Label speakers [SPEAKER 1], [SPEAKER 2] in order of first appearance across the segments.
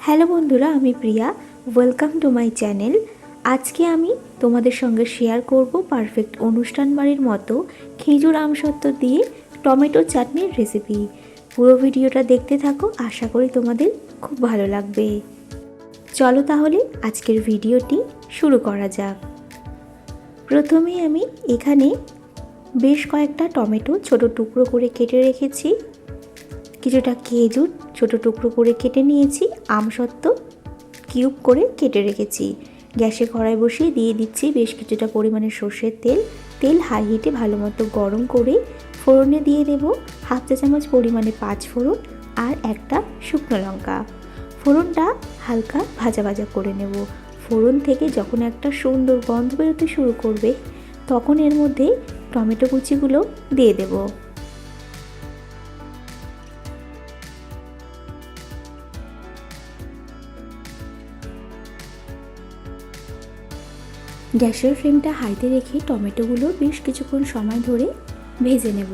[SPEAKER 1] Hello বন্ধুরা, আমি Priya. Welcome to my channel. আজকে আমি তোমাদের সঙ্গে শেয়ার করব পারফেক্ট অনুষ্ঠান বাড়ির মতো খেজুর আমসত্ত্ব দিয়ে টমেটো চাটনির রেসিপি। পুরো ভিডিওটা দেখতে থাকো, আশা করি তোমাদের খুব ভালো লাগবে। চলো তাহলে আজকের ভিডিওটি শুরু করা যাক। প্রথমেই আমি এখানে বেশ কয়েকটা টমেটো ছোট টুকরো করে কেটে রেখেছি, কিছুটা খেজুর ছোট টুকরো করে কেটে নিয়েছি, আমসত্ত্ব কিউব করে কেটে রেখেছি। গ্যাসে কড়াই বসিয়ে দিয়ে দিচ্ছি বেশ কিছুটা পরিমাণে সর্ষের তেল। তেল হাই হিটে ভালো মতো গরম করে ফোড়নে দিয়ে দেব হাফ চা চামচ পরিমাণে 5 ফোড়ন আর একটা শুকনো লঙ্কা। ফোড়নটা হালকা ভাজা ভাজা করে নেব। ফোড়ন থেকে যখন একটা সুন্দর গন্ধ বেরোতে শুরু করবে তখন এর মধ্যে টমেটো কুচিগুলো দিয়ে দেব। গ্যাসের ফ্লেমটা হাইতে রেখে টমেটোগুলো বেশ কিছুক্ষণ সময় ধরে ভেজে নেব।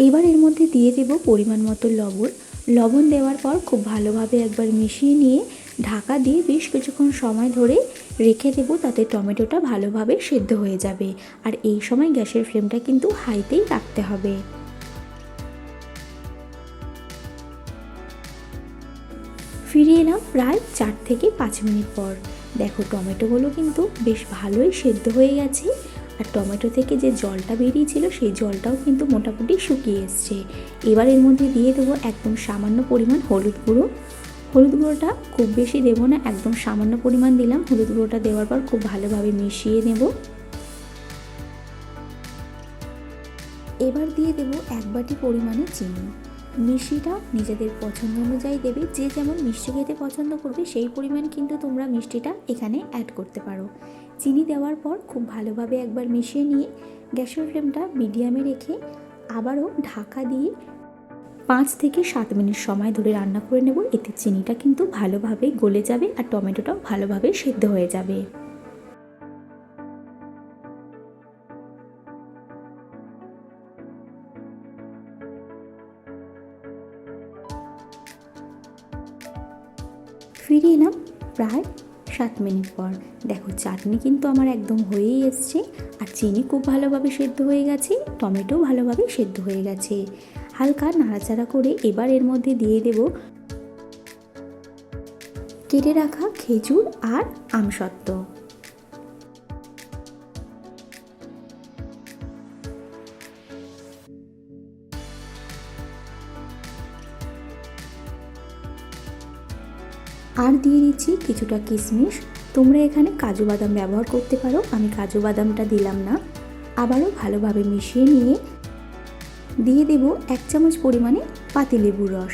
[SPEAKER 1] এবার এর মধ্যে দিয়ে দেব পরিমাণ মতো লবণ। লবণ দেওয়ার পর খুব ভালোভাবে একবার মিশিয়ে নিয়ে ঢাকা দিয়ে বেশ কিছুক্ষণ সময় ধরে রেখে দেব, তাতে টমেটোটা ভালোভাবে সেদ্ধ হয়ে যাবে। আর এই সময় গ্যাসের ফ্লেমটা কিন্তু হাইতেই রাখতে হবে। ফিরে এলাম প্রায় 4 থেকে 5 মিনিট পর। দেখো টমেটোগুলো কিন্তু বেশ ভালোই সেদ্ধ হয়ে গেছে, আর টমেটো থেকে যে জলটা বেরিয়েছিল সেই জলটাও কিন্তু মোটামুটি শুকিয়ে এসছে। এবার এর মধ্যে দিয়ে দেবো একদম সামান্য পরিমাণ হলুদ গুঁড়ো। হলুদ গুঁড়োটা খুব বেশি দেবো না, একদম সামান্য পরিমাণ দিলাম। হলুদ গুঁড়োটা দেওয়ার পর খুব ভালোভাবে মিশিয়ে নেব। এবার দিয়ে দেবো 1 বাটি পরিমাণে চিনি। মিষ্টিটা নিজেদের পছন্দ অনুযায়ী দেবে, যে যেমন মিষ্টি খেতে পছন্দ করবে সেই পরিমাণ কিন্তু তোমরা মিষ্টিটা এখানে অ্যাড করতে পারো। চিনি দেওয়ার পর খুব ভালোভাবে একবার মিশিয়ে নিয়ে গ্যাসের ফ্লেমটা মিডিয়ামে রেখে আবারও ঢাকা দিয়ে 5 থেকে 7 মিনিট সময় ধরে রান্না করে নেব। এতে চিনিটা কিন্তু ভালোভাবে গলে যাবে আর টমেটোটাও ভালোভাবে সেদ্ধ হয়ে যাবে। ফিরে এলাম প্রায় 7 মিনিট পর। দেখো চাটনি কিন্তু আমার একদম হয়েই এসছে, আর চিনি খুব ভালোভাবে সেদ্ধ হয়ে গেছে, টমেটো ভালোভাবে সেদ্ধ হয়ে গেছে। হালকা নাড়াচাড়া করে এবার এর মধ্যে দিয়ে দেব কেটে রাখা খেজুর আর আমসত্ত্ব। আর দিয়ে দিচ্ছি কিছুটা কিশমিশ। তোমরা এখানে কাজু বাদাম ব্যবহার করতে পারো, আমি কাজু বাদামটা দিলাম না। আবারও ভালোভাবে মিশিয়ে নিয়ে দিয়ে দেব 1 চামচ পরিমাণে পাতিলেবুর রস।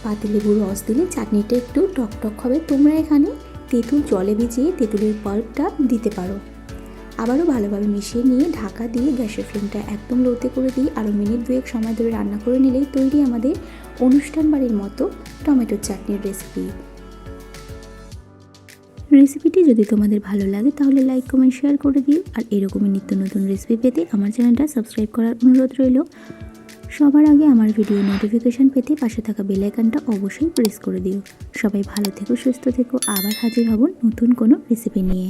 [SPEAKER 1] পাতিলেবুর রস দিলে চাটনিটা একটু টকটক হবে। তোমরা এখানে তেঁতুল জলে ভিজিয়ে তেঁতুলের পাল্পটা দিতে পারো। আবারও ভালোভাবে মিশিয়ে নিয়ে ঢাকা দিয়ে গ্যাসের ফ্লেমটা একদম লোতে করে দিয়ে আরও মিনিট 2 সময় ধরে রান্না করে নিলেই তৈরি আমাদের অনুষ্ঠান বাড়ির মতো টমেটো চাটনির রেসিপি। রেসিপিটি যদি তোমাদের ভালো লাগে তাহলে লাইক কমেন্ট শেয়ার করে দিও, আর এরকমই নিত্য নতুন রেসিপি পেতে আমার চ্যানেলটা সাবস্ক্রাইব করার অনুরোধ রইল। সবার আগে আমার ভিডিও নোটিফিকেশান পেতে পাশে থাকা বেল আইকনটা অবশ্যই প্রেস করে দিও। সবাই ভালো থেকো, সুস্থ থেকো। আবার হাজির হব নতুন কোনো রেসিপি নিয়ে।